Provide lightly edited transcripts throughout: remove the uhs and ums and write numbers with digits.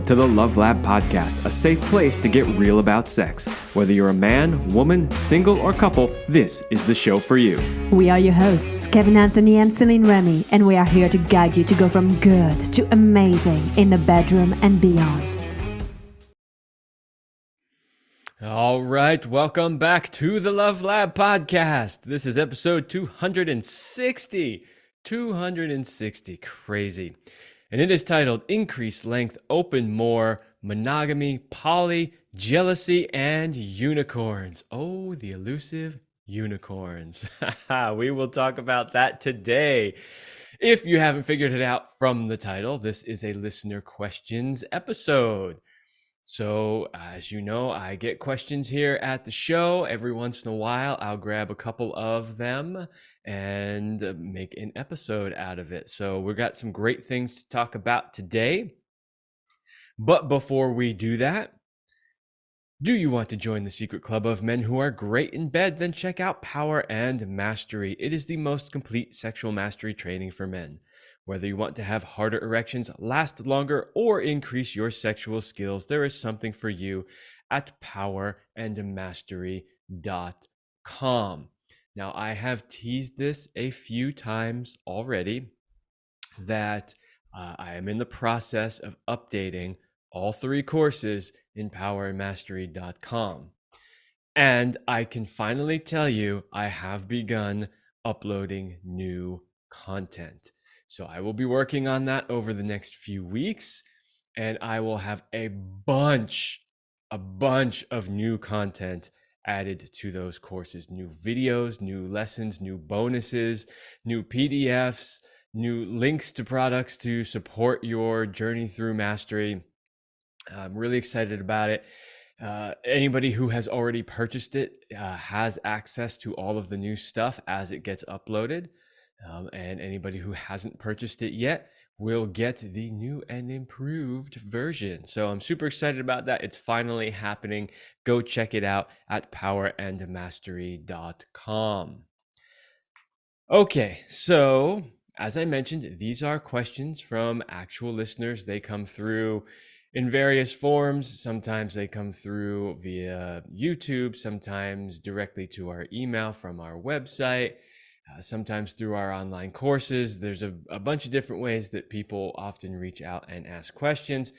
to the Love Lab Podcast, a safe place to get real about sex. Whether you're a man, woman, single, or couple, this is the show for you. We are your hosts, Kevin Anthony and Celine Remy, and we are here to guide you to go from good to amazing in the bedroom and beyond. All right, welcome back to the Love Lab Podcast. This is episode 260. 260, crazy. And it is titled Increased Length, Open More, Monogamy, Poly, Jealousy, and Unicorns. Oh, the elusive unicorns. We will talk about that today. If you haven't figured it out from the title, this is a listener questions episode. So, as you know, I get questions here at the show. Every once in a while, I'll grab a couple of them and make an episode out of it. So we've got some great things to talk about today. But before we do that, do you want to join the secret club of men who are great in bed? Then check out Power and Mastery. It is the most complete sexual mastery training for men. Whether you want to have harder erections, last longer, or increase your sexual skills, there is something for you at powerandmastery.com. Now, I have teased this a few times already that I am in the process of updating all 3 courses in powerandmastery.com. And I can finally tell you I have begun uploading new content. So I will be working on that over the next few weeks, and I will have a bunch of new content added to those courses. New videos, new lessons, new bonuses, new PDFs, new links to products to support your journey through mastery. I'm really excited about it. Anybody who has already purchased it has access to all of the new stuff as it gets uploaded. And anybody who hasn't purchased it yet will get the new and improved version. So I'm super excited about that. It's finally happening. Go check it out at powerandmastery.com. Okay, so as I mentioned, these are questions from actual listeners. They come through in various forms. Sometimes they come through via YouTube, sometimes directly to our email from our website. Sometimes through our online courses. There's a bunch of different ways that people often reach out and ask questions.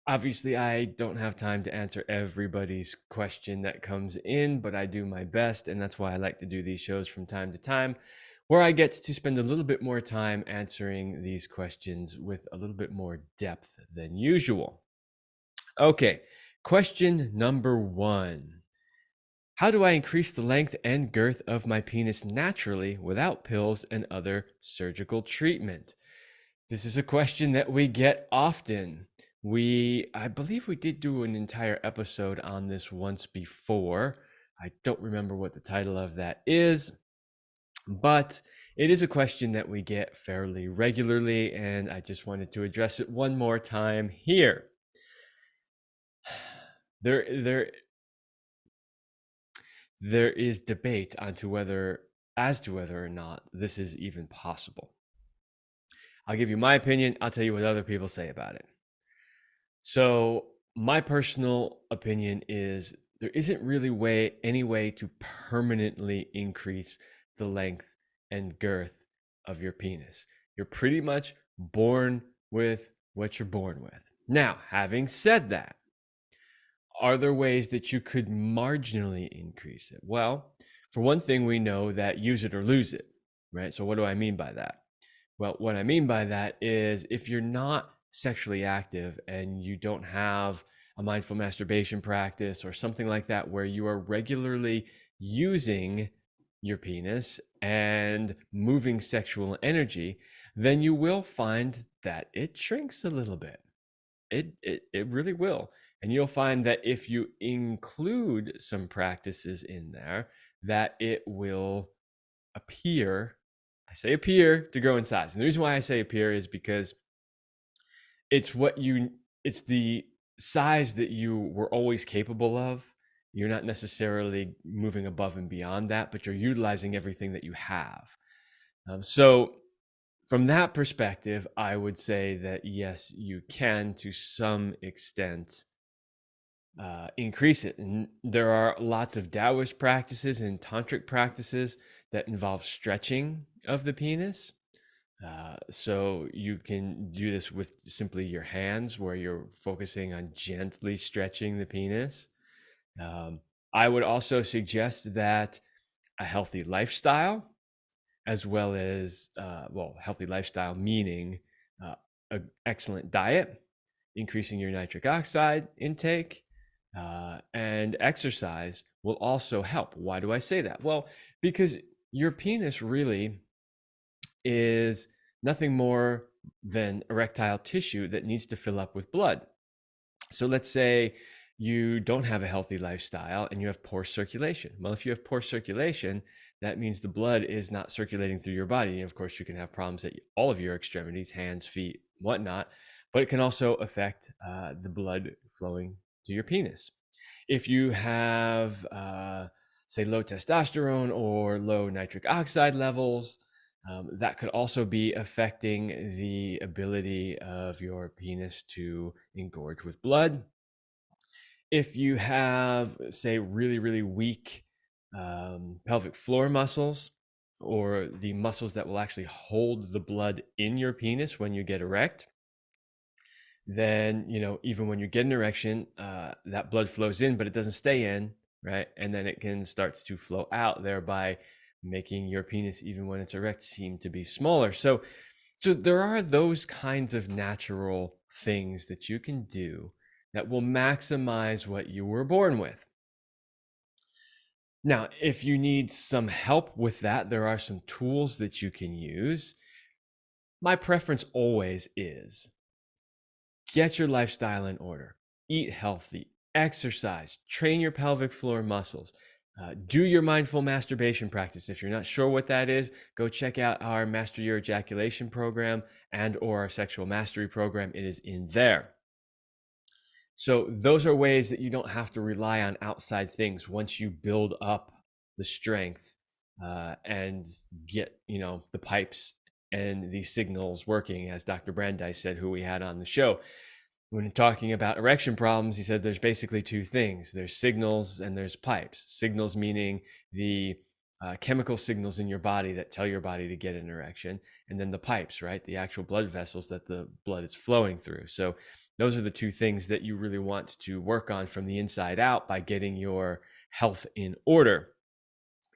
Obviously, I don't have time to answer everybody's question that comes in, but I do my best, and that's why I like to do these shows from time to time, where I get to spend a little bit more time answering these questions with a little bit more depth than usual. Okay, question number 1. How do I increase the length and girth of my penis naturally without pills and other surgical treatment? This is a question that we get often. I believe we did do an entire episode on this once before. I don't remember what the title of that is, but it is a question that we get fairly regularly, and I just wanted to address it one more time here. There is debate as to whether or not this is even possible. I'll give you my opinion. I'll tell you what other people say about it. So my personal opinion is there isn't really any way to permanently increase the length and girth of your penis. You're pretty much born with what you're born with. Now, having said that, are there ways that you could marginally increase it? Well, for one thing, we know that use it or lose it, right? So what do I mean by that? Well, what I mean by that is if you're not sexually active and you don't have a mindful masturbation practice or something like that where you are regularly using your penis and moving sexual energy, then you will find that it shrinks a little bit. It really will. And you'll find that if you include some practices in there, that it will appear, I say appear, to grow in size. And the reason why I say appear is because it's the size that you were always capable of. You're not necessarily moving above and beyond that, but you're utilizing everything that you have. So from that perspective, I would say that yes, you can to some extent increase it. And there are lots of Taoist practices and tantric practices that involve stretching of the penis. So you can do this with simply your hands, where you're focusing on gently stretching the penis. I would also suggest that a healthy lifestyle, as well as, healthy lifestyle meaning an excellent diet, increasing your nitric oxide intake, and exercise will also help. Why do I say that? Well, because your penis really is nothing more than erectile tissue that needs to fill up with blood. So let's say you don't have a healthy lifestyle and you have poor circulation. Well, if you have poor circulation, that means the blood is not circulating through your body. And of course, you can have problems at all of your extremities, hands, feet, whatnot, but it can also affect the blood flowing to your penis. If you have, say, low testosterone or low nitric oxide levels, that could also be affecting the ability of your penis to engorge with blood. If you have, say, really, really weak pelvic floor muscles, or the muscles that will actually hold the blood in your penis when you get erect, then, even when you get an erection, that blood flows in, but it doesn't stay in, right? And then it can start to flow out, thereby making your penis, even when it's erect, seem to be smaller. So there are those kinds of natural things that you can do that will maximize what you were born with. Now, if you need some help with that, there are some tools that you can use. My preference always is get your lifestyle in order, eat healthy, exercise, train your pelvic floor muscles, do your mindful masturbation practice. If you're not sure what that is, go check out our Master Your Ejaculation program and/or our sexual mastery program. It is in there. So those are ways that you don't have to rely on outside things once you build up the strength and get, the pipes and these signals working, as Dr. Brandeis said, who we had on the show. When talking about erection problems, he said there's basically two things. There's signals and there's pipes. Signals meaning the chemical signals in your body that tell your body to get an erection. And then the pipes, right? The actual blood vessels that the blood is flowing through. So those are the two things that you really want to work on from the inside out by getting your health in order.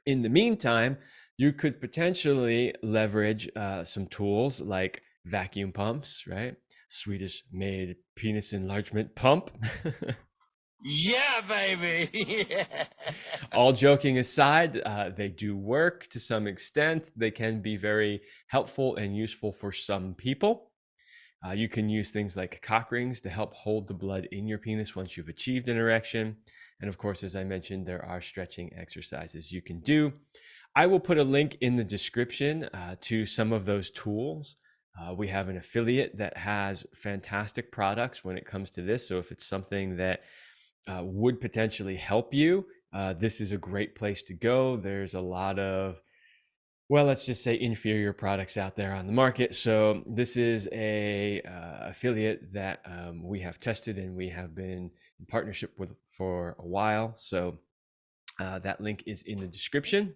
In the meantime, you could potentially leverage some tools like vacuum pumps, right? Swedish made penis enlargement pump. Yeah, baby. All joking aside, they do work to some extent. They can be very helpful and useful for some people. You can use things like cock rings to help hold the blood in your penis once you've achieved an erection. And of course, as I mentioned, there are stretching exercises you can do. I will put a link in the description to some of those tools. We have an affiliate that has fantastic products when it comes to this. So if it's something that would potentially help you, this is a great place to go. There's a lot of, let's just say inferior products out there on the market. So this is a affiliate that we have tested and we have been in partnership with for a while. So that link is in the description.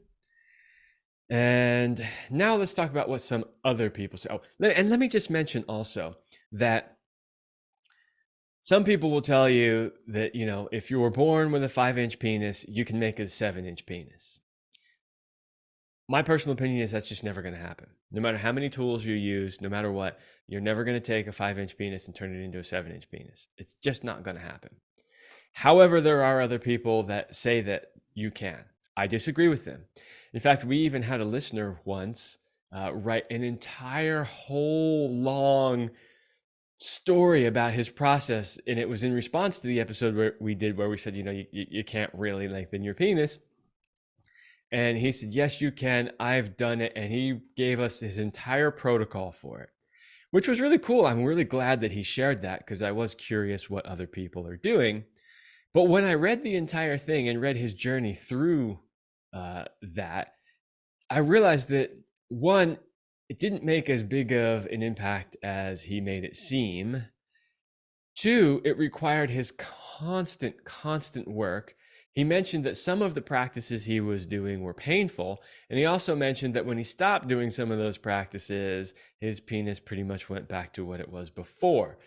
And now let's talk about what some other people say. And let me just mention also that some people will tell you that, if you were born with a 5-inch penis, you can make a 7-inch penis. My personal opinion is that's just never going to happen. No matter how many tools you use, no matter what, you're never going to take a 5-inch penis and turn it into a 7-inch penis. It's just not going to happen. However, there are other people that say that you can. I disagree with them. In fact, we even had a listener once write an entire whole long story about his process, and it was in response to the episode where we said, you can't really lengthen your penis. And he said, yes, you can. I've done it. And he gave us his entire protocol for it, which was really cool. I'm really glad that he shared that because I was curious what other people are doing. But when I read the entire thing and read his journey through that, I realized that, one, it didn't make as big of an impact as he made it seem. Two, it required his constant work. He mentioned that some of the practices he was doing were painful. And he also mentioned that when he stopped doing some of those practices, his penis pretty much went back to what it was before.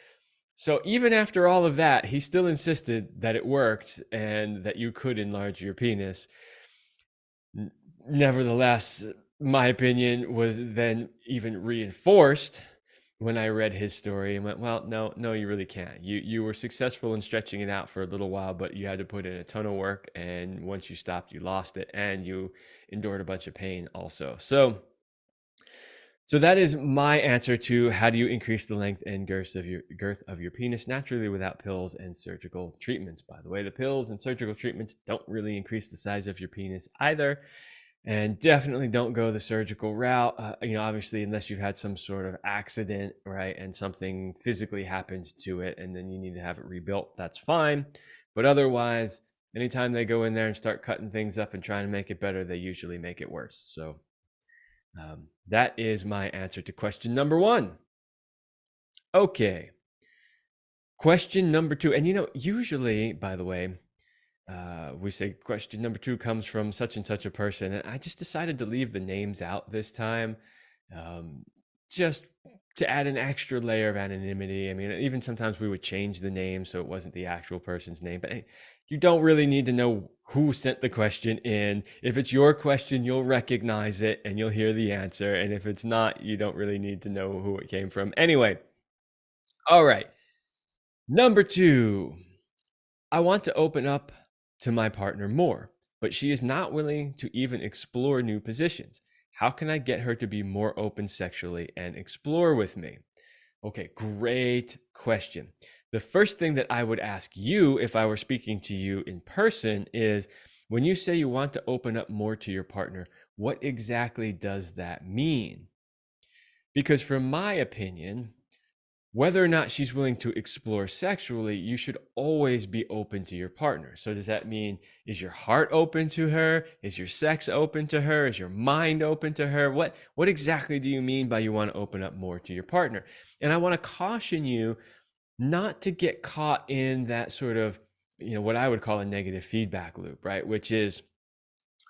So even after all of that, he still insisted that it worked and that you could enlarge your penis. Nevertheless, my opinion was then even reinforced when I read his story and went, well, no, you really can't. You were successful in stretching it out for a little while, but you had to put in a ton of work. And once you stopped, you lost it and you endured a bunch of pain also. So that is my answer to how do you increase the length and girth of your penis naturally without pills and surgical treatments. By the way, the pills and surgical treatments don't really increase the size of your penis either. And definitely don't go the surgical route. Obviously, unless you've had some sort of accident, right, and something physically happens to it, and then you need to have it rebuilt, that's fine. But otherwise, anytime they go in there and start cutting things up and trying to make it better, they usually make it worse. So that is my answer to question number one. Okay. Question number two. And usually, by the way, we say question number two comes from such and such a person. And I just decided to leave the names out this time, just to add an extra layer of anonymity. I mean, even sometimes we would change the name so it wasn't the actual person's name. But hey, you don't really need to know who sent the question in. If it's your question, you'll recognize it and you'll hear the answer. And if it's not, you don't really need to know who it came from. Anyway, all right. Number two, I want to open up to my partner more, but she is not willing to even explore new positions. How can I get her to be more open sexually and explore with me? Okay, great question. The first thing that I would ask you if I were speaking to you in person is, when you say you want to open up more to your partner, what exactly does that mean? Because from my opinion, whether or not she's willing to explore sexually, you should always be open to your partner. So does that mean, is your heart open to her? Is your sex open to her? Is your mind open to her? What exactly do you mean by you want to open up more to your partner? And I want to caution you not to get caught in that sort of, what I would call a negative feedback loop, right? Which is,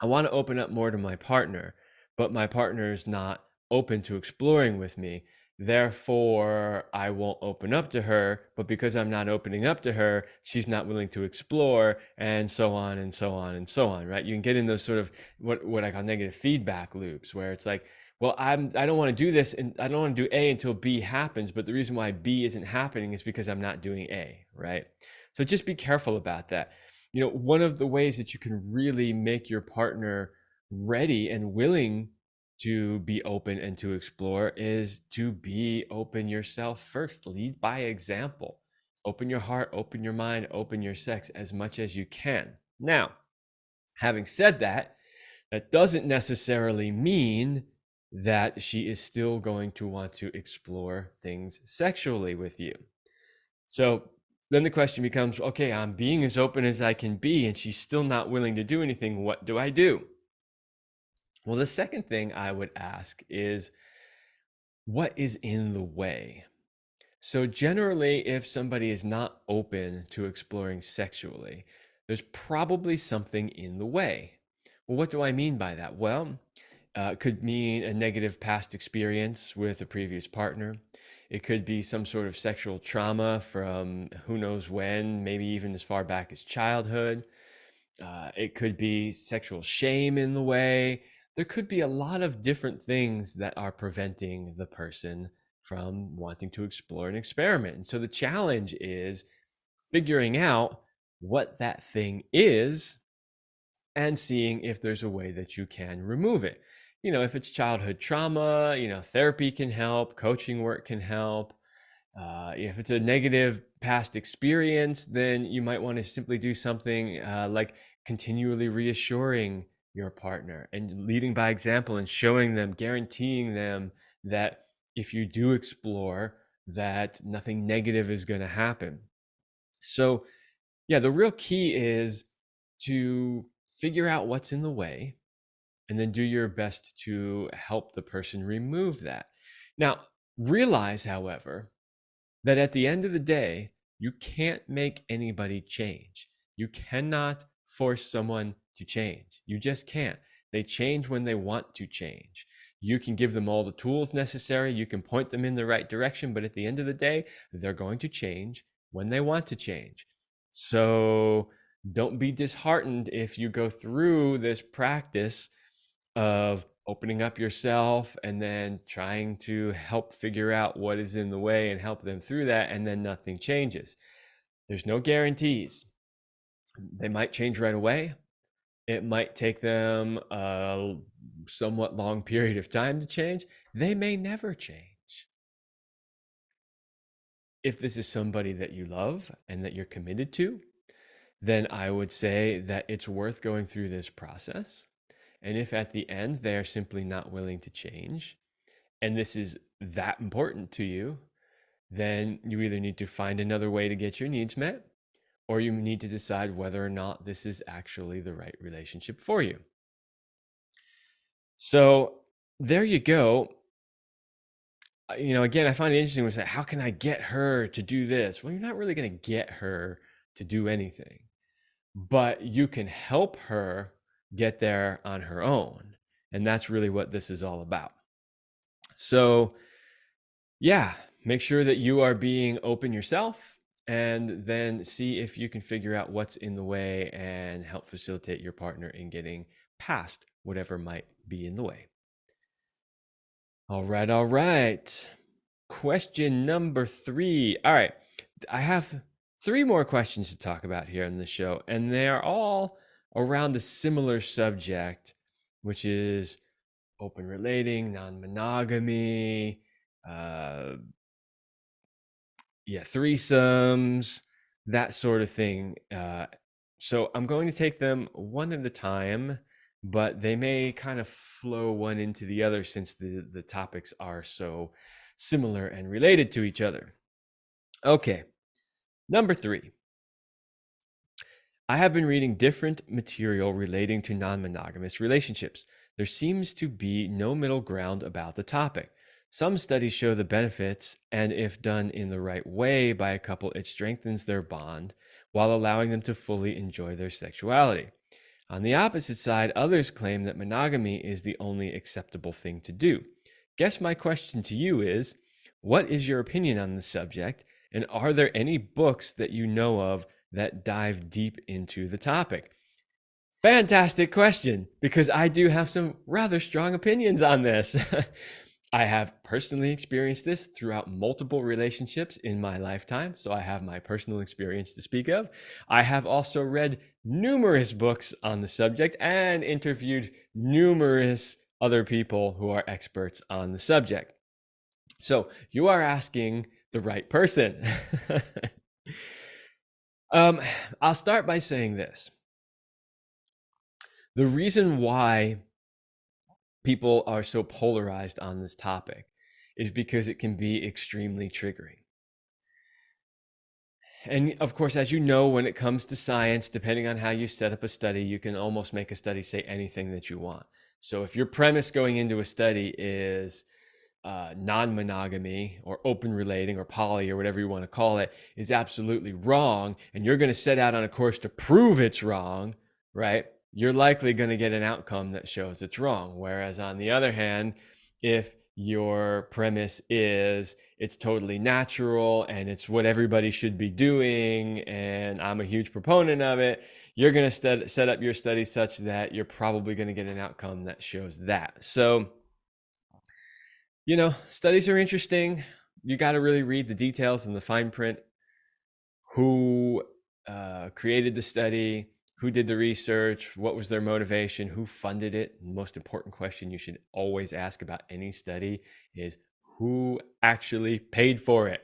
I want to open up more to my partner, but my partner is not open to exploring with me. Therefore, I won't open up to her, but because I'm not opening up to her, she's not willing to explore, and so on and so on and so on, right? You can get in those sort of what I call negative feedback loops, where it's like, well, I don't want to do this, and I don't want to do A until B happens, but the reason why B isn't happening is because I'm not doing A, right? So just be careful about that. One of the ways that you can really make your partner ready and willing to be open and to explore is to be open yourself first. Lead by example. Open your heart, open your mind, open your sex as much as you can. Now, having said that, that doesn't necessarily mean that she is still going to want to explore things sexually with you. So then the question becomes, okay, I'm being as open as I can be, and she's still not willing to do anything. What do I do? Well, the second thing I would ask is, what is in the way? So generally, if somebody is not open to exploring sexually, there's probably something in the way. Well, what do I mean by that? Well, it could mean a negative past experience with a previous partner. It could be some sort of sexual trauma from who knows when, maybe even as far back as childhood. It could be sexual shame in the way. There could be a lot of different things that are preventing the person from wanting to explore and experiment. And so the challenge is figuring out what that thing is and seeing if there's a way that you can remove it. If it's childhood trauma, therapy can help, coaching work can help. If it's a negative past experience, then you might want to simply do something like continually reassuring your partner and leading by example and showing them, guaranteeing them that if you do explore, that nothing negative is going to happen. So, yeah, the real key is to figure out what's in the way and then do your best to help the person remove that. Now, realize, however, that at the end of the day, you can't make anybody change. You cannot force someone to change. You just can't. They change when they want to change. You can give them all the tools necessary. You can point them in the right direction. But at the end of the day, they're going to change when they want to change. So don't be disheartened if you go through this practice of opening up yourself and then trying to help figure out what is in the way and help them through that, and then nothing changes. There's no guarantees. They might change right away. It might take them a somewhat long period of time to change. They may never change. If this is somebody that you love and that you're committed to, then I would say that it's worth going through this process. And if at the end they're simply not willing to change, and this is that important to you, then you either need to find another way to get your needs met, or you need to decide whether or not this is actually the right relationship for you. So there you go. Again, I find it interesting when say, how can I get her to do this? Well, you're not really going to get her to do anything, but you can help her get there on her own. And that's really what this is all about. So yeah, make sure that you are being open yourself, and then see if you can figure out what's in the way and help facilitate your partner in getting past whatever might be in the way. All right. Question number 3. All right. I have 3 more questions to talk about here in the show, and they are all around a similar subject, which is open relating, non-monogamy, threesomes, that sort of thing. So I'm going to take them one at a time, but they may kind of flow one into the other since the topics are so similar and related to each other. Okay, number 3. I have been reading different material relating to non-monogamous relationships. There seems to be no middle ground about the topic. Some studies show the benefits, and if done in the right way by a couple, it strengthens their bond while allowing them to fully enjoy their sexuality. On the opposite side, others claim that monogamy is the only acceptable thing to do. Guess my question to you is, what is your opinion on the subject, and are there any books that you know of that dive deep into the topic? Fantastic question, because I do have some rather strong opinions on this. I have personally experienced this throughout multiple relationships in my lifetime, so I have my personal experience to speak of. I have also read numerous books on the subject and interviewed numerous other people who are experts on the subject. So you are asking the right person. I'll start by saying this. The reason why people are so polarized on this topic is because it can be extremely triggering. And of course, as you know, when it comes to science, depending on how you set up a study, you can almost make a study say anything that you want. So if your premise going into a study is non-monogamy or open relating or poly or whatever you want to call it is absolutely wrong, and you're going to set out on a course to prove it's wrong, right? You're likely going to get an outcome that shows it's wrong. Whereas on the other hand, if your premise is it's totally natural and it's what everybody should be doing and I'm a huge proponent of it, you're going to set up your study such that you're probably going to get an outcome that shows that. So, studies are interesting. You got to really read the details and the fine print. Who created the study? Who did the research? What was their motivation? Who funded it? The most important question you should always ask about any study is who actually paid for it?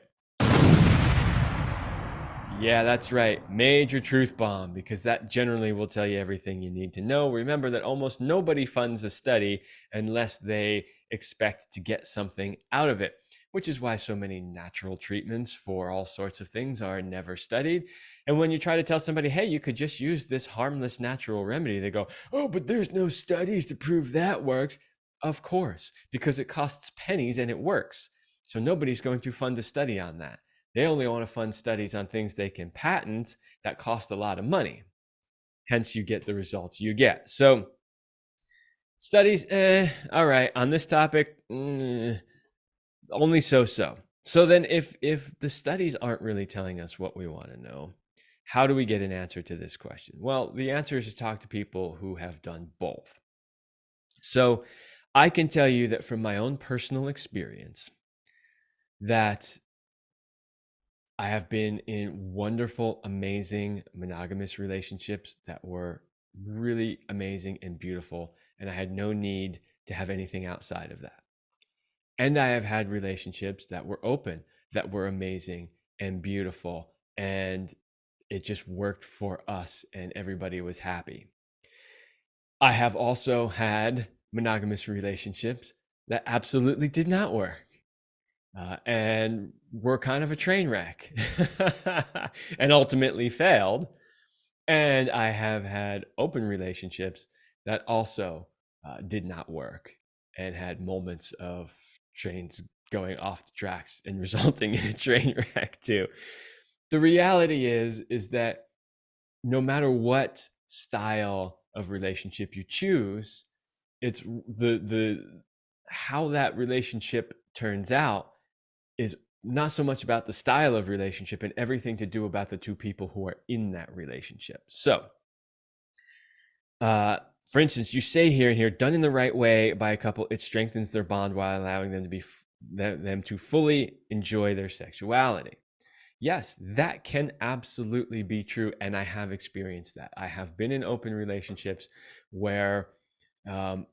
Yeah, that's right. Major truth bomb, because that generally will tell you everything you need to know. Remember that almost nobody funds a study unless they expect to get something out of it. which is why so many natural treatments for all sorts of things are never studied. And when you try to tell somebody, hey, you could just use this harmless natural remedy, they go, oh, but there's no studies to prove that works. Of course, because it costs pennies and it works. So nobody's going to fund a study on that. They only want to fund studies on things they can patent that cost a lot of money. Hence, you get the results you get. So studies, all right. On this topic, only so-so. So then if the studies aren't really telling us what we want to know, how do we get an answer to this question? Well, the answer is to talk to people who have done both. So I can tell you that from my own personal experience that I have been in wonderful, amazing monogamous relationships that were really amazing and beautiful, and I had no need to have anything outside of that. And I have had relationships that were open, that were amazing and beautiful, and it just worked for us and everybody was happy. I have also had monogamous relationships that absolutely did not work. And were kind of a train wreck and ultimately failed. And I have had open relationships that also did not work and had moments of trains going off the tracks and resulting in a train wreck too. The reality is that no matter what style of relationship you choose, it's the how that relationship turns out is not so much about the style of relationship and everything to do about the two people who are in that relationship. So, for instance, you say here and here, done in the right way by a couple, it strengthens their bond while allowing them to be them to fully enjoy their sexuality. Yes, that can absolutely be true, and I have experienced that. I have been in open relationships where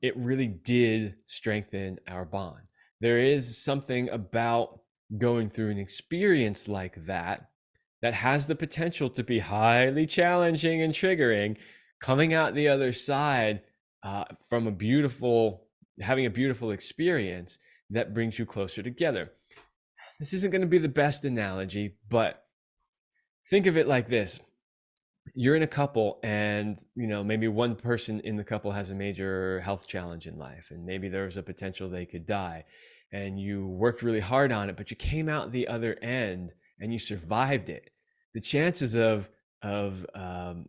it really did strengthen our bond. There is something about going through an experience like that that has the potential to be highly challenging and triggering, coming out the other side from having a beautiful experience that brings you closer together. This isn't going to be the best analogy, but think of it like this. You're in a couple and maybe one person in the couple has a major health challenge in life, and maybe there's a potential they could die, and you worked really hard on it, but you came out the other end and you survived it. The chances of the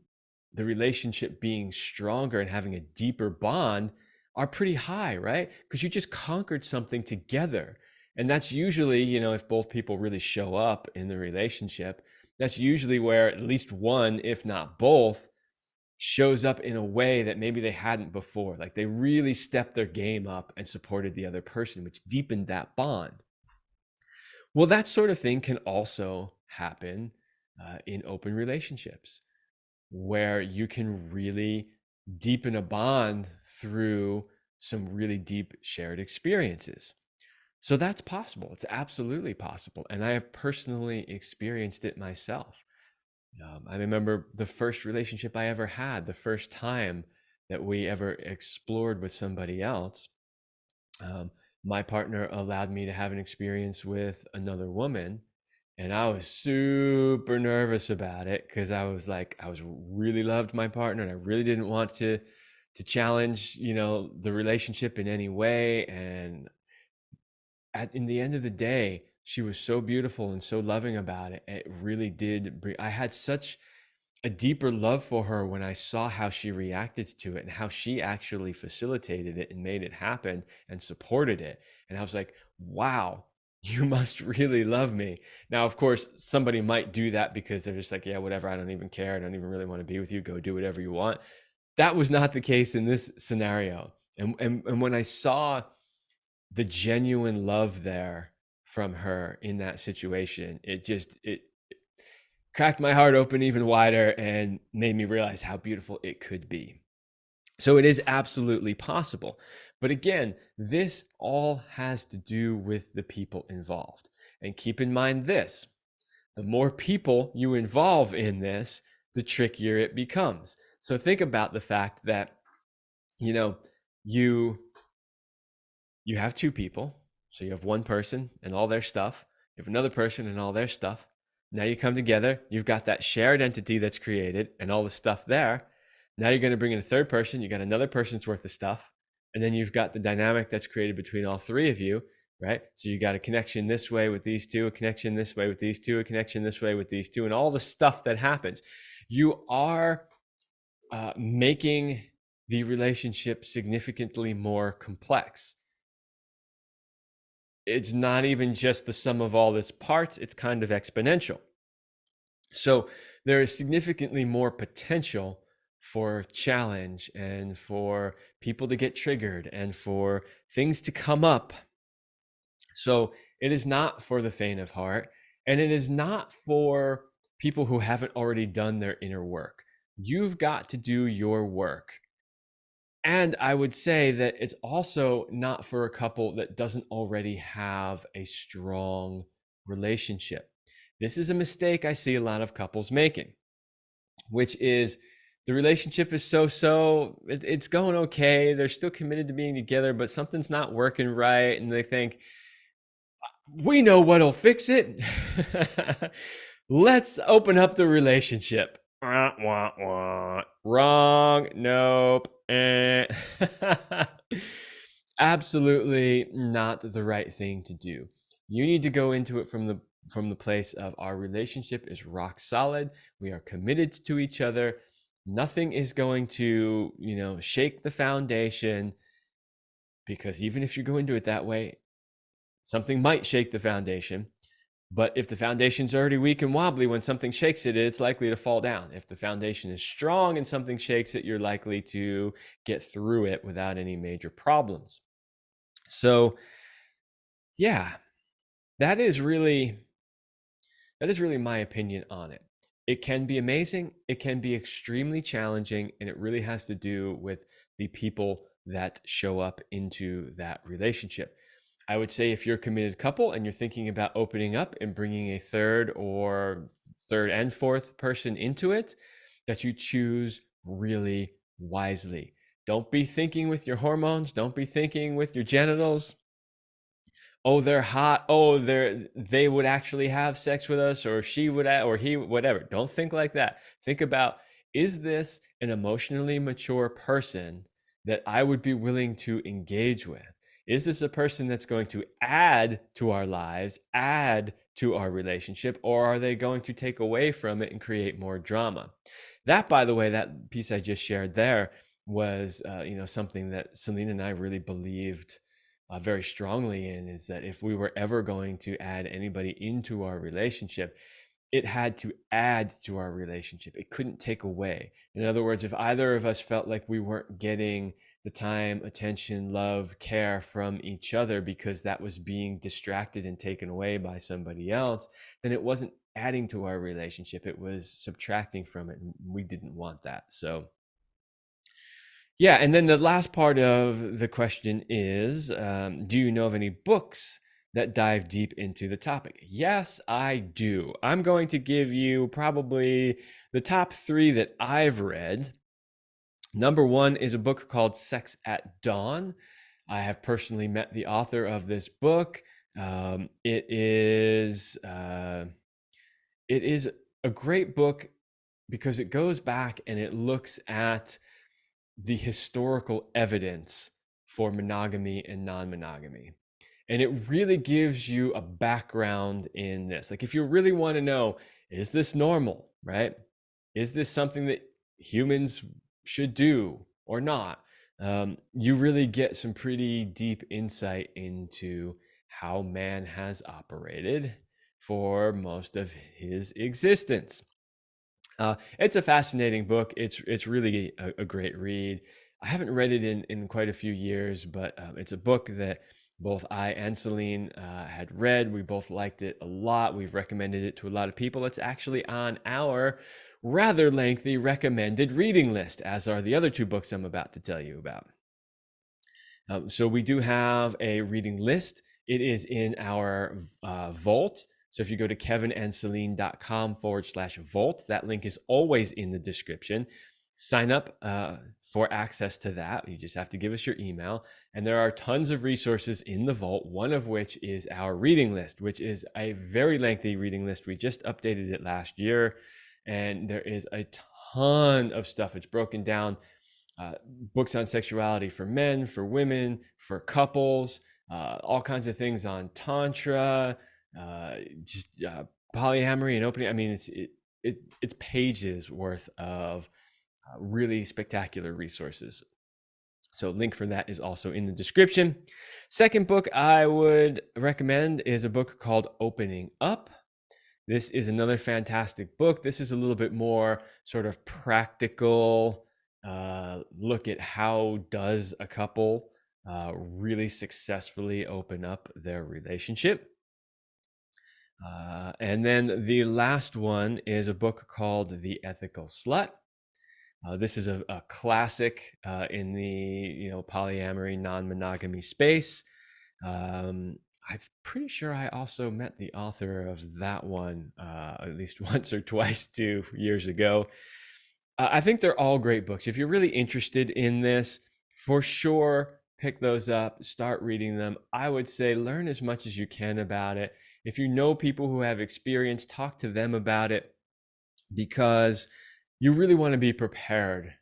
relationship being stronger and having a deeper bond are pretty high, right? Because you just conquered something together. And that's usually, if both people really show up in the relationship, that's usually where at least one, if not both, shows up in a way that maybe they hadn't before. Like they really stepped their game up and supported the other person, which deepened that bond. Well, that sort of thing can also happen in open relationships, where you can really deepen a bond through some really deep shared experiences. So that's possible. It's absolutely possible. And I have personally experienced it myself. I remember the first relationship I ever had, the first time that we ever explored with somebody else. My partner allowed me to have an experience with another woman. And I was super nervous about it because I was really loved my partner and I really didn't want to challenge, the relationship in any way. And in the end of the day, she was so beautiful and so loving about it. It really did I had such a deeper love for her when I saw how she reacted to it and how she actually facilitated it and made it happen and supported it. And I was like, wow, you must really love me. Now, of course, somebody might do that because they're just like, yeah, whatever, I don't even care. I don't even really want to be with you. Go do whatever you want. That was not the case in this scenario. And when I saw the genuine love there from her in that situation, it cracked my heart open even wider and made me realize how beautiful it could be. So it is absolutely possible. But again, this all has to do with the people involved. And keep in mind this, the more people you involve in this, the trickier it becomes. So think about the fact that, you have two people. So you have one person and all their stuff. You have another person and all their stuff. Now you come together. You've got that shared entity that's created and all the stuff there. Now you're going to bring in a third person. You got another person's worth of stuff. And then you've got the dynamic that's created between all three of you, right? So you got a connection this way with these two, a connection this way with these two, a connection this way with these two, and all the stuff that happens. You are making the relationship significantly more complex. It's not even just the sum of all its parts, it's kind of exponential. So there is significantly more potential for challenge and for people to get triggered and for things to come up. So it is not for the faint of heart, and it is not for people who haven't already done their inner work. You've got to do your work. And I would say that it's also not for a couple that doesn't already have a strong relationship. This is a mistake I see a lot of couples making, which is the relationship is so-so, it's going okay. They're still committed to being together, but something's not working right. And they think, we know what'll fix it. Let's open up the relationship. Wrong. Nope. Absolutely not the right thing to do. You need to go into it from the place of our relationship is rock solid. We are committed to each other. Nothing is going to, shake the foundation, because even if you go into it that way, something might shake the foundation. But if the foundation's already weak and wobbly, when something shakes it, it's likely to fall down. If the foundation is strong and something shakes it, you're likely to get through it without any major problems. So, yeah, that is really my opinion on it. It can be amazing. It can be extremely challenging. And it really has to do with the people that show up into that relationship. I would say if you're a committed couple and you're thinking about opening up and bringing a third and fourth person into it, that you choose really wisely. Don't be thinking with your hormones. Don't be thinking with your genitals. Oh, they're hot. Oh, they would actually have sex with us, or she would, or he, whatever. Don't think like that. Think about, is this an emotionally mature person that I would be willing to engage with? Is this a person that's going to add to our lives, add to our relationship, or are they going to take away from it and create more drama? That, by the way, that piece I just shared there was, something that Celine and I really believed very strongly in, is that if we were ever going to add anybody into our relationship, it had to add to our relationship. It couldn't take away. In other words, if either of us felt like we weren't getting the time, attention, love, care from each other because that was being distracted and taken away by somebody else, then it wasn't adding to our relationship. It was subtracting from it. And we didn't want that. So yeah. And then the last part of the question is, do you know of any books that dive deep into the topic? Yes, I do. I'm going to give you probably the top 3 that I've read. Number 1 is a book called Sex at Dawn. I have personally met the author of this book. It is a great book because it goes back and it looks at the historical evidence for monogamy and non-monogamy. And it really gives you a background in this. Like, if you really want to know, is this normal, right? Is this something that humans should do or not? You really get some pretty deep insight into how man has operated for most of his existence. It's a fascinating book. It's really a great read. I haven't read it in quite a few years, but it's a book that both I and Celine had read. We both liked it a lot. We've recommended it to a lot of people. It's actually on our rather lengthy recommended reading list, as are the other 2 books I'm about to tell you about. So we do have a reading list. It is in our vault. So if you go to kevinandceline.com/vault, that link is always in the description. sign up for access to that. You just have to give us your email. And there are tons of resources in the vault, one of which is our reading list, which is a very lengthy reading list. We just updated it last year, and there is a ton of stuff. It's broken down, books on sexuality for men, for women, for couples, all kinds of things on tantra, just polyamory and opening. I mean, it's pages worth of really spectacular resources. So link for that is also in the description. Second book I would recommend is a book called Opening Up. This is another fantastic book. This is a little bit more sort of practical look at how does a couple really successfully open up their relationship. And then the last one is a book called The Ethical Slut. This is a classic in the polyamory, non-monogamy space. I'm pretty sure I also met the author of that one at least once or twice 2 years ago. I think they're all great books. If you're really interested in this, for sure, pick those up, start reading them. I would say learn as much as you can about it. If you know people who have experience, talk to them about it, because you really want to be prepared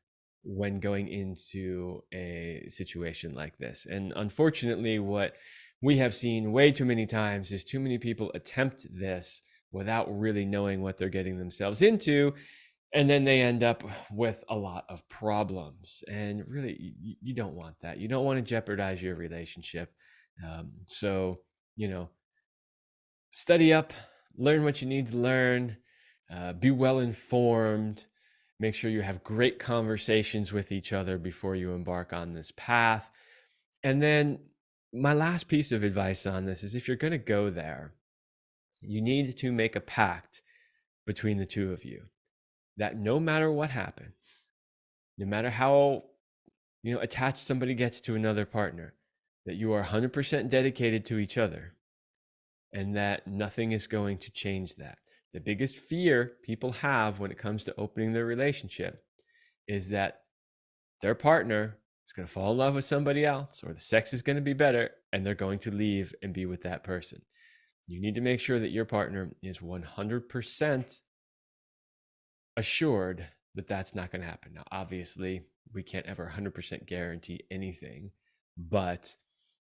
when going into a situation like this. And unfortunately, what we have seen way too many times is too many people attempt this without really knowing what they're getting themselves into. And then they end up with a lot of problems. And really, you don't want that. You don't want to jeopardize your relationship. So, study up, learn what you need to learn, be well informed, make sure you have great conversations with each other before you embark on this path. And then my last piece of advice on this is if you're going to go there, you need to make a pact between the two of you that no matter what happens, no matter how attached somebody gets to another partner, that you are 100% dedicated to each other, and that nothing is going to change that. The biggest fear people have when it comes to opening their relationship is that their partner is going to fall in love with somebody else, or the sex is going to be better, and they're going to leave and be with that person. You need to make sure that your partner is 100% assured that that's not going to happen. Now, obviously, we can't ever 100% guarantee anything, but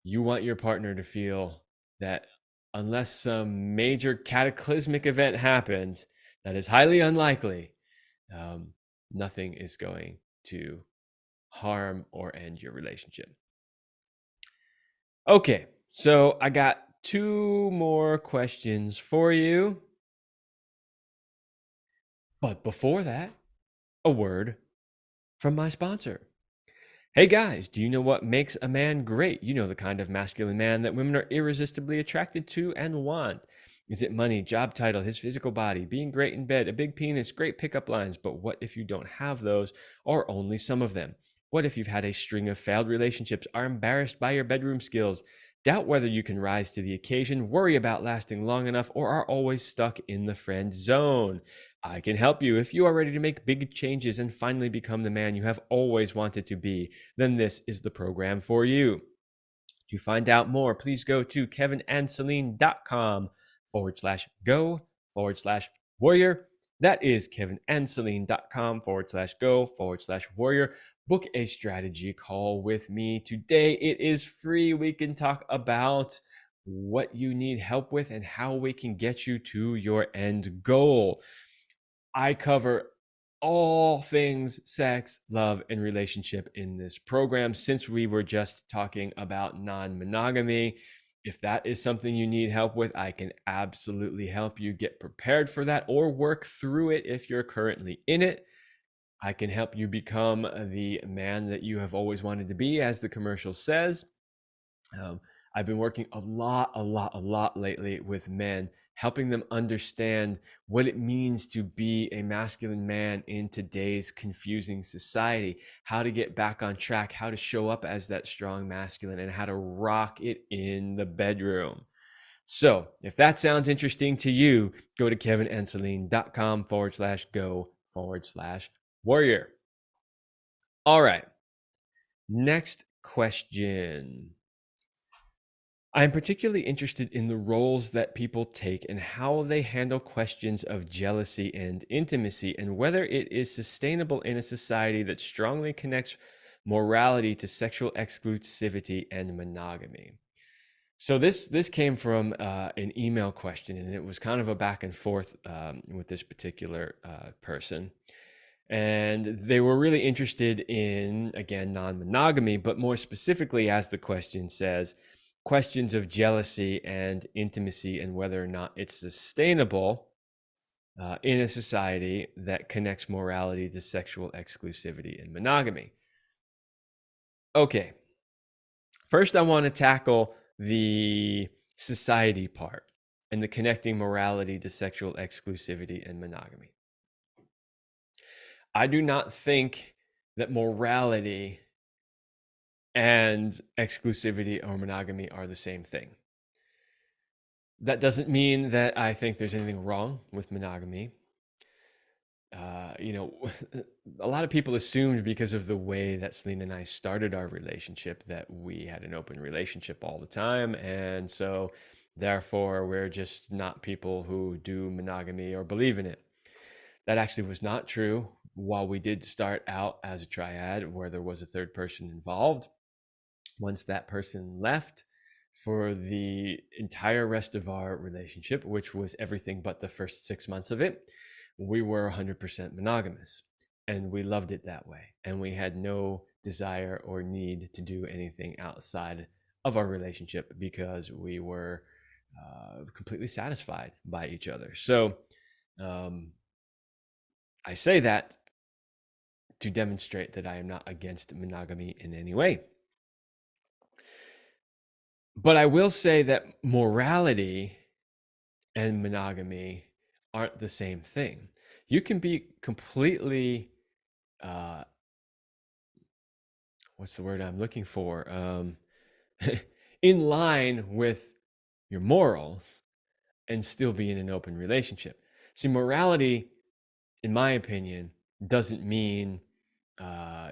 you want your partner to feel that unless some major cataclysmic event happened, that is highly unlikely, nothing is going to harm or end your relationship. Okay, so I got 2 more questions for you. But before that, a word from my sponsor. Hey guys, do you know what makes a man great? You know, the kind of masculine man that women are irresistibly attracted to and want. Is it money, job title, his physical body, being great in bed, a big penis, great pickup lines? But what if you don't have those, or only some of them? What if you've had a string of failed relationships, are embarrassed by your bedroom skills, doubt whether you can rise to the occasion, worry about lasting long enough, or are always stuck in the friend zone? I can help you. If you are ready to make big changes and finally become the man you have always wanted to be, then this is the program for you. To find out more, please go to kevinandceline.com/go/warrior. That is kevinandceline.com/go/warrior. Book a strategy call with me today. It is free. We can talk about what you need help with and how we can get you to your end goal. I cover all things sex, love, and relationship in this program. Since we were just talking about non-monogamy, if that is something you need help with, I can absolutely help you get prepared for that or work through it if you're currently in it. I can help you become the man that you have always wanted to be, as the commercial says. I've been working a lot lately with men, helping them understand what it means to be a masculine man in today's confusing society, how to get back on track, how to show up as that strong masculine, and how to rock it in the bedroom. So if that sounds interesting to you, go to kevinandceline.com/go/warrior. All right. Next question. I'm particularly interested in the roles that people take and how they handle questions of jealousy and intimacy, and whether it is sustainable in a society that strongly connects morality to sexual exclusivity and monogamy. So this came from an email question, and it was kind of a back and forth with this particular person. And they were really interested in, again, non-monogamy, but more specifically, as the question says, questions of jealousy and intimacy and whether or not it's sustainable in a society that connects morality to sexual exclusivity and monogamy. Okay, first I want to tackle the society part and the connecting morality to sexual exclusivity and monogamy. I do not think that morality and exclusivity or monogamy are the same thing. That doesn't mean that I think there's anything wrong with monogamy. A lot of people assumed because of the way that Celine and I started our relationship that we had an open relationship all the time. And so therefore, we're just not people who do monogamy or believe in it. That actually was not true. While we did start out as a triad where there was a third person involved, once that person left for the entire rest of our relationship, which was everything but the first 6 months of it, we were 100% monogamous, and we loved it that way. And we had no desire or need to do anything outside of our relationship because we were completely satisfied by each other. So I say that to demonstrate that I am not against monogamy in any way. But I will say that morality and monogamy aren't the same thing. You can be completely, what's the word I'm looking for? In line with your morals and still be in an open relationship. See, morality, in my opinion, doesn't mean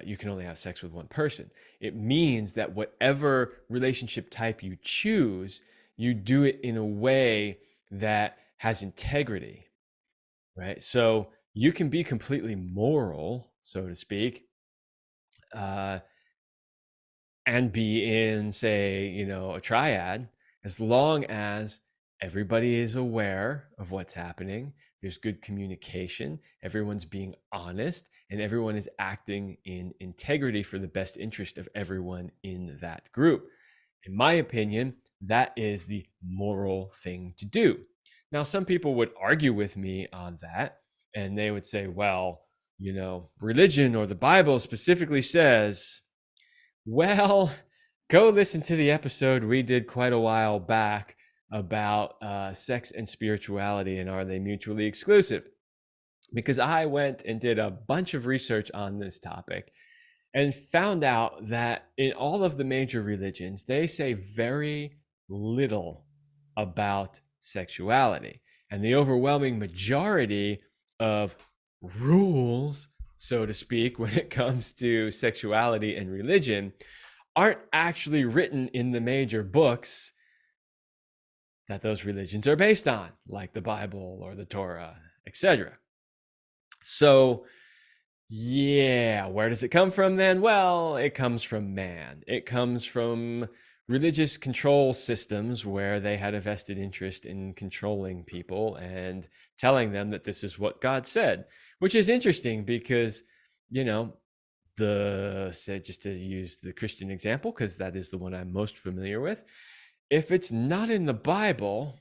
you can only have sex with one person. It means that whatever relationship type you choose, you do it in a way that has integrity, right? So you can be completely moral, so to speak, and be in, say, a triad, as long as everybody is aware of what's happening, there's good communication, everyone's being honest, and everyone is acting in integrity for the best interest of everyone in that group. In my opinion, that is the moral thing to do. Now, some people would argue with me on that, and they would say, well, religion or the Bible specifically says, well, go listen to the episode we did quite a while back about sex and spirituality and are they mutually exclusive? Because I went and did a bunch of research on this topic and found out that in all of the major religions, they say very little about sexuality. And the overwhelming majority of rules, so to speak, when it comes to sexuality and religion, aren't actually written in the major books that those religions are based on, like the Bible or the Torah, etc. So, yeah, where does it come from then? Well, it comes from man. It comes from religious control systems where they had a vested interest in controlling people and telling them that this is what God said, which is interesting because, just to use the Christian example, because that is the one I'm most familiar with, if it's not in the Bible,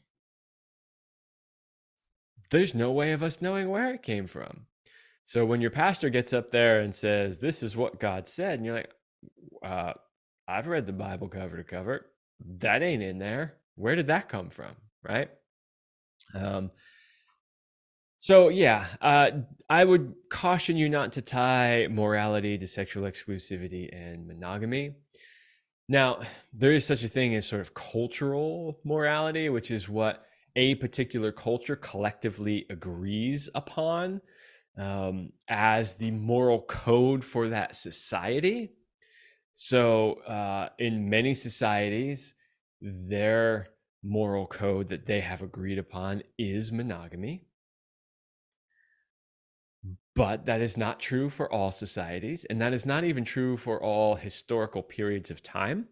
there's no way of us knowing where it came from. So when your pastor gets up there and says, this is what God said, and you're like, I've read the Bible cover to cover. That ain't in there. Where did that come from? Right? So yeah, I would caution you not to tie morality to sexual exclusivity and monogamy. Now, there is such a thing as sort of cultural morality, which is what a particular culture collectively agrees upon. as the moral code for that society. So in many societies, their moral code that they have agreed upon is monogamy. But that is not true for all societies, and that is not even true for all historical periods of time.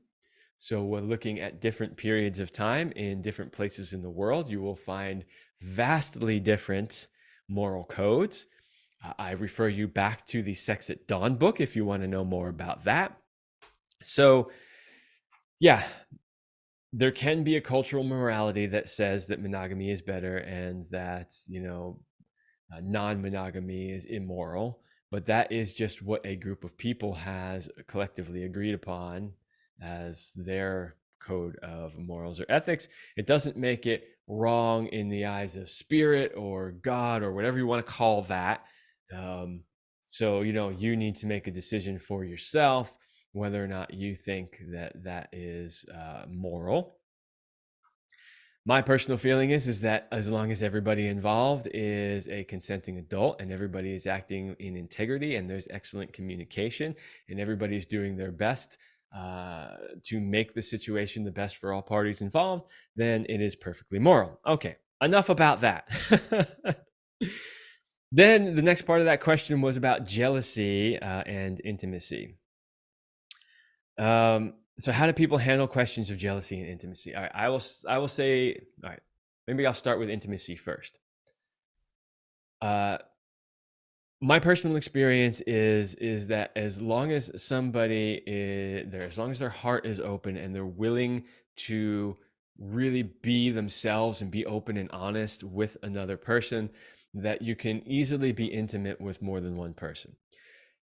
So we're looking at different periods of time in different places in the world. You will find vastly different moral codes. I refer you back to the Sex at Dawn book if you want to know more about that. So, yeah, there can be a cultural morality that says that monogamy is better and that, non-monogamy is immoral, but that is just what a group of people has collectively agreed upon as their code of morals or ethics. It doesn't make it wrong in the eyes of spirit or God or whatever you want to call that. So you need to make a decision for yourself whether or not you think that that is moral. My personal feeling is that as long as everybody involved is a consenting adult and everybody is acting in integrity and there's excellent communication and everybody's doing their best to make the situation the best for all parties involved, then it is perfectly moral. Okay, enough about that. Then the next part of that question was about jealousy and intimacy. So how do people handle questions of jealousy and intimacy? All right, I will say, all right, maybe I'll start with intimacy first. My personal experience is that as long as somebody is there, as long as their heart is open and they're willing to really be themselves and be open and honest with another person, that you can easily be intimate with more than one person.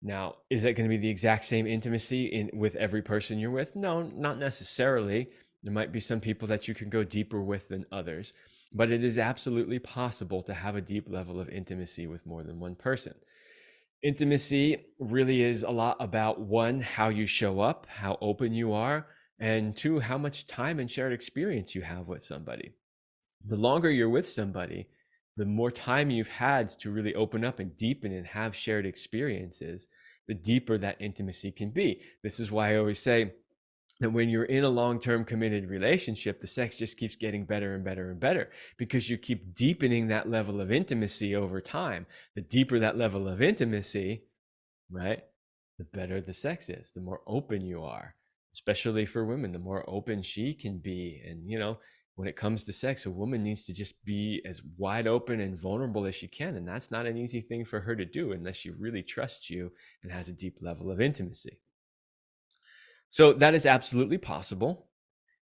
Now, is that going to be the exact same intimacy with every person you're with? No, not necessarily. There might be some people that you can go deeper with than others, but it is absolutely possible to have a deep level of intimacy with more than one person. Intimacy really is a lot about, one, how you show up, how open you are, and two, how much time and shared experience you have with somebody. The longer you're with somebody, the more time you've had to really open up and deepen and have shared experiences, the deeper that intimacy can be. This is why I always say that when you're in a long-term committed relationship, the sex just keeps getting better and better and better because you keep deepening that level of intimacy over time. The deeper that level of intimacy, right, the better the sex is, the more open you are, especially for women, the more open she can be. And, when it comes to sex, a woman needs to just be as wide open and vulnerable as she can. And that's not an easy thing for her to do unless she really trusts you and has a deep level of intimacy. So that is absolutely possible.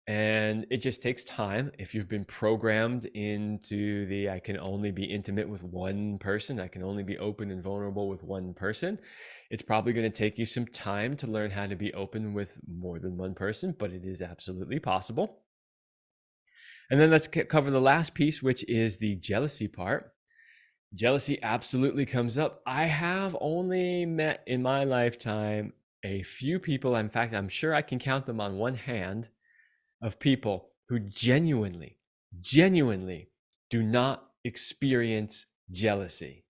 And it just takes time. If you've been programmed into I can only be intimate with one person, I can only be open and vulnerable with one person, it's probably going to take you some time to learn how to be open with more than one person, but it is absolutely possible. And then let's cover the last piece, which is the jealousy part. Jealousy absolutely comes up. I have only met in my lifetime a few people, in fact, I'm sure I can count them on one hand, of people who genuinely do not experience jealousy.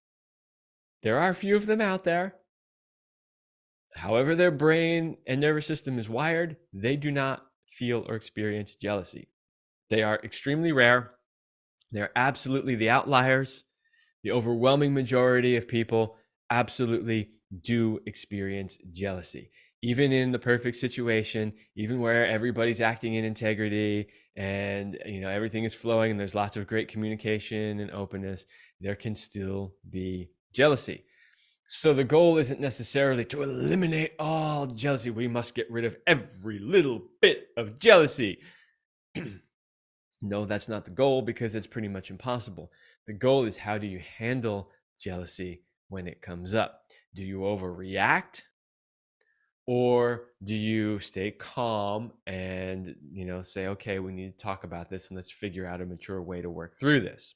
There are a few of them out there. However their brain and nervous system is wired, they do not feel or experience jealousy. They are extremely rare. They're absolutely the outliers. The overwhelming majority of people absolutely do experience jealousy. Even in the perfect situation, even where everybody's acting in integrity and everything is flowing and there's lots of great communication and openness, there can still be jealousy. So the goal isn't necessarily to eliminate all jealousy. We must get rid of every little bit of jealousy. No, that's not the goal because it's pretty much impossible. The goal is, how do you handle jealousy when it comes up? Do you overreact? Or do you stay calm and, say, okay, we need to talk about this and let's figure out a mature way to work through this?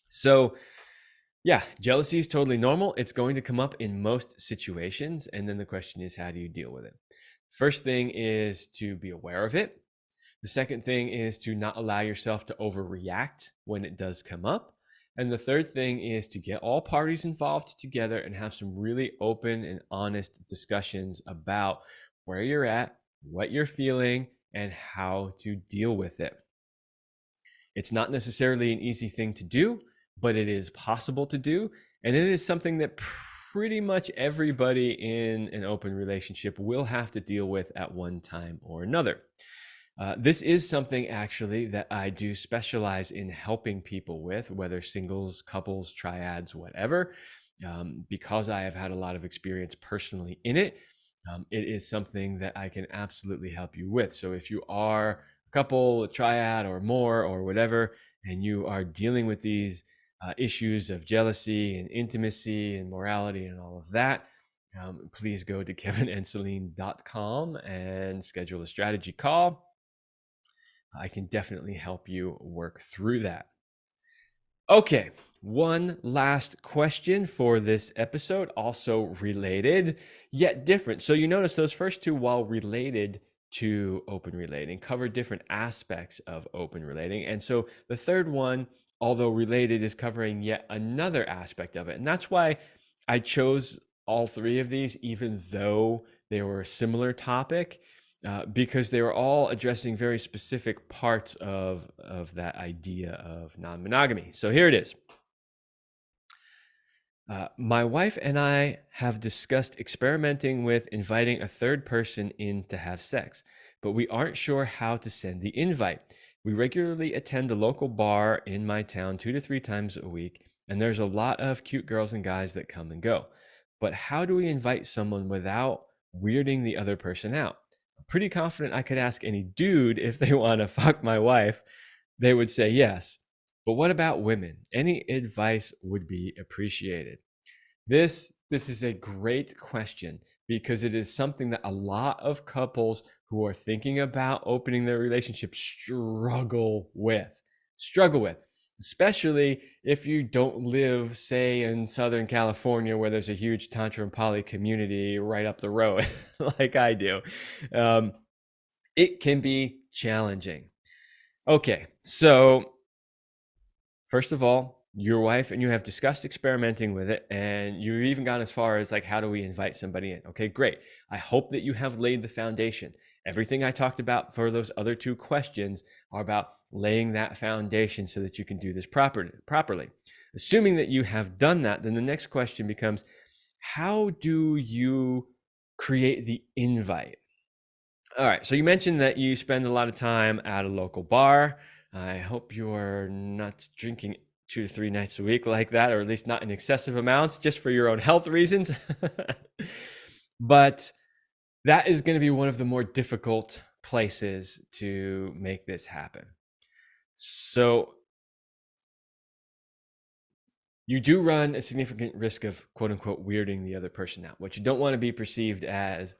So, yeah, jealousy is totally normal. It's going to come up in most situations. And then the question is, how do you deal with it? First thing is to be aware of it. The second thing is to not allow yourself to overreact when it does come up. And the third thing is to get all parties involved together and have some really open and honest discussions about where you're at, what you're feeling, and how to deal with it. It's not necessarily an easy thing to do, but it is possible to do. And it is something that pretty much everybody in an open relationship will have to deal with at one time or another. This is something actually that I do specialize in helping people with, whether singles, couples, triads, whatever, because I have had a lot of experience personally in it. It is something that I can absolutely help you with. So if you are a couple, a triad, or more, or whatever, and you are dealing with these issues of jealousy and intimacy and morality and all of that, please go to kevinandceline.com and schedule a strategy call. I can definitely help you work through that. Okay, one last question for this episode, also related, yet different. So you notice those first two, while related to open relating, cover different aspects of open relating. And so the third one, although related, is covering yet another aspect of it. And that's why I chose all three of these, even though they were a similar topic. Because they were all addressing very specific parts of that idea of non-monogamy. So here it is. My wife and I have discussed experimenting with inviting a third person in to have sex, but we aren't sure how to send the invite. We regularly attend a local bar in my town 2 to 3 times a week, and there's a lot of cute girls and guys that come and go. But how do we invite someone without weirding the other person out? Pretty confident I could ask any dude if they want to fuck my wife. They would say yes. But what about women? Any advice would be appreciated. This is a great question because it is something that a lot of couples who are thinking about opening their relationship struggle with, especially if you don't live, say, in Southern California, where there's a huge Tantra and Poly community right up the road, like I do. It can be challenging. Okay, so first of all, your wife and you have discussed experimenting with it, and you've even gone as far as like, how do we invite somebody in? Okay, great. I hope that you have laid the foundation. Everything I talked about for those other two questions are about laying that foundation so that you can do this properly. Assuming that you have done that, then the next question becomes, how do you create the invite? All right, so you mentioned that you spend a lot of time at a local bar. I hope you're not drinking 2 to 3 nights a week like that, or at least not in excessive amounts, just for your own health reasons. But that is going to be one of the more difficult places to make this happen. So you do run a significant risk of quote unquote weirding the other person out. What you don't want to be perceived as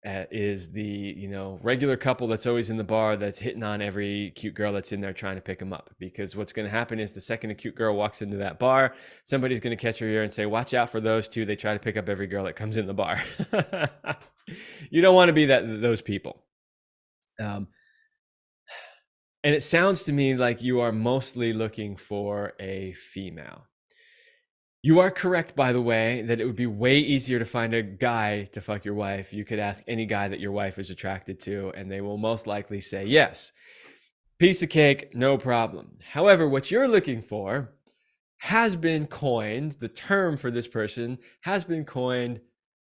is the regular couple that's always in the bar that's hitting on every cute girl that's in there trying to pick them up. Because what's going to happen is the second a cute girl walks into that bar, somebody's going to catch her ear and say, watch out for those two. They try to pick up every girl that comes in the bar. You don't want to be those people. And it sounds to me like you are mostly looking for a female. You are correct, by the way, that it would be way easier to find a guy to fuck your wife. You could ask any guy that your wife is attracted to, and they will most likely say yes. Piece of cake, no problem. However, what you're looking for has been coined, the term for this person has been coined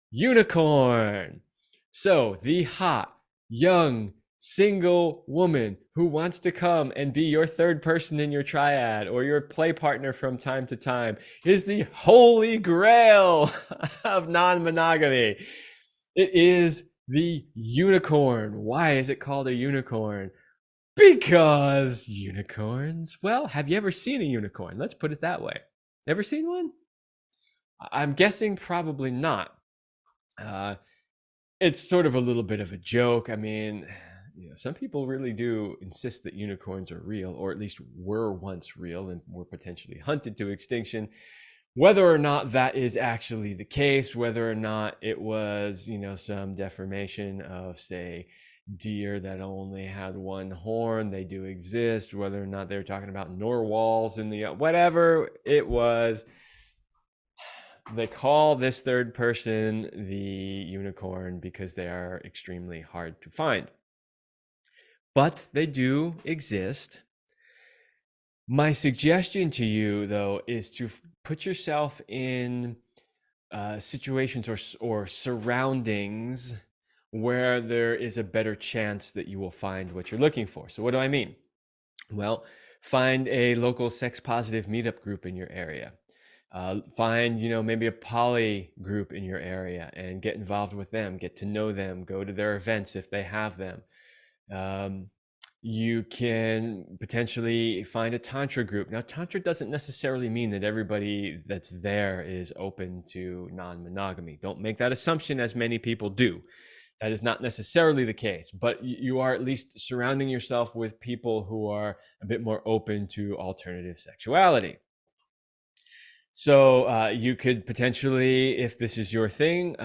unicorn. So the hot, young, single woman who wants to come and be your third person in your triad or your play partner from time to time is the holy grail of non-monogamy. It is the unicorn. Why is it called a unicorn? Because unicorns. Well, have you ever seen a unicorn? Let's put it that way. Ever seen one? I'm guessing probably not. It's sort of a little bit of a joke. I mean, some people really do insist that unicorns are real, or at least were once real and were potentially hunted to extinction. Whether or not that is actually the case, whether or not it was, some deformation of, say, deer that only had one horn. They do exist, whether or not they're talking about narwhals in the whatever it was. They call this third person the unicorn because they are extremely hard to find. But they do exist. My suggestion to you, though, is to put yourself in situations or surroundings where there is a better chance that you will find what you're looking for. So what do I mean? Well, find a local sex positive meetup group in your area. Find, maybe a poly group in your area and get involved with them, get to know them, go to their events if they have them. You can potentially find a Tantra group. Now, Tantra doesn't necessarily mean that everybody that's there is open to non-monogamy. Don't make that assumption, as many people do. That is not necessarily the case, but you are at least surrounding yourself with people who are a bit more open to alternative sexuality. So you could potentially, if this is your thing,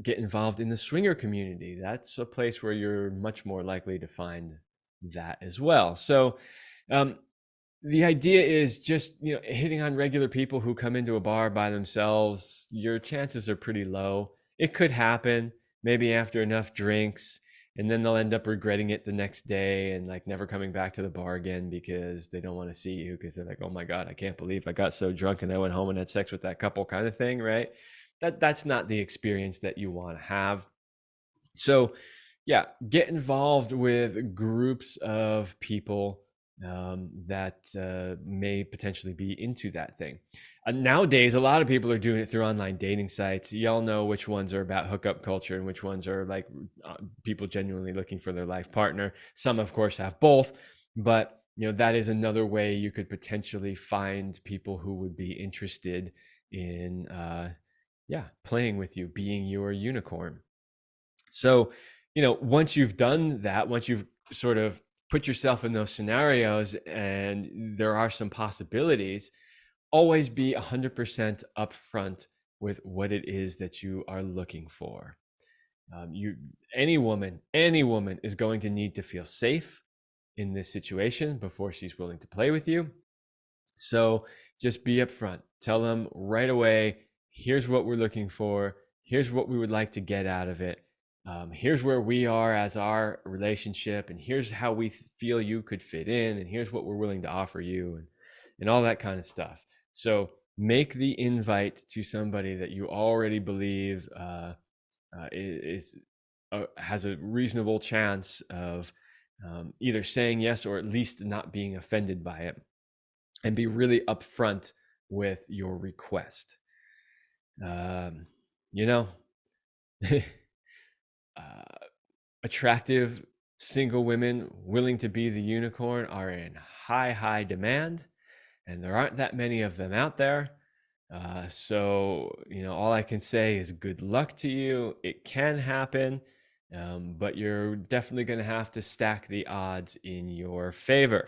get involved in the swinger community. That's a place where you're much more likely to find that as well. So the idea is just, hitting on regular people who come into a bar by themselves. Your chances are pretty low. It could happen maybe after enough drinks, and then they'll end up regretting it the next day and like never coming back to the bar again because they don't want to see you, because they're like, oh my God, I can't believe I got so drunk and I went home and had sex with that couple, kind of thing, right? That's not the experience that you want to have. So yeah, get involved with groups of people that may potentially be into that thing. Nowadays, a lot of people are doing it through online dating sites. Y'all know which ones are about hookup culture and which ones are like people genuinely looking for their life partner. Some, of course, have both, but that is another way you could potentially find people who would be interested in playing with you, being your unicorn. So once you've done that, once you've sort of put yourself in those scenarios and there are some possibilities, always be 100% upfront with what it is that you are looking for. Any woman is going to need to feel safe in this situation before she's willing to play with you. So just be upfront. Tell them right away, here's what we're looking for. Here's what we would like to get out of it. Here's where we are as our relationship, and here's how we feel you could fit in, and here's what we're willing to offer you, and all that kind of stuff. So make the invite to somebody that you already believe has a reasonable chance of either saying yes or at least not being offended by it, and be really upfront with your request. Attractive single women willing to be the unicorn are in high demand, and there aren't that many of them out there. So all I can say is good luck to you. It can happen, but you're definitely going to have to stack the odds in your favor.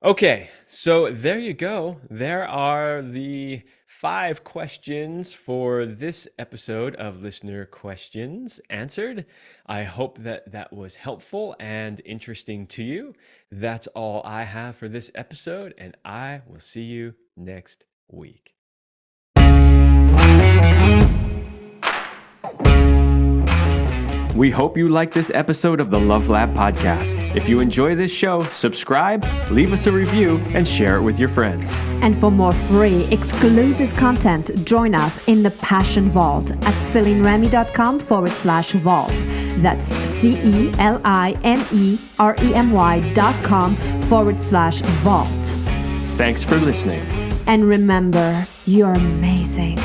Okay, so there you go. There are the 5 questions for this episode of Listener Questions Answered. I hope that was helpful and interesting to you. That's all I have for this episode, and I will see you next week. We hope you like this episode of the Love Lab podcast. If you enjoy this show, subscribe, leave us a review, and share it with your friends. And for more free, exclusive content, join us in the Passion Vault at CelineRemy.com/vault. That's CelineRemy.com/vault. Thanks for listening. And remember, you're amazing.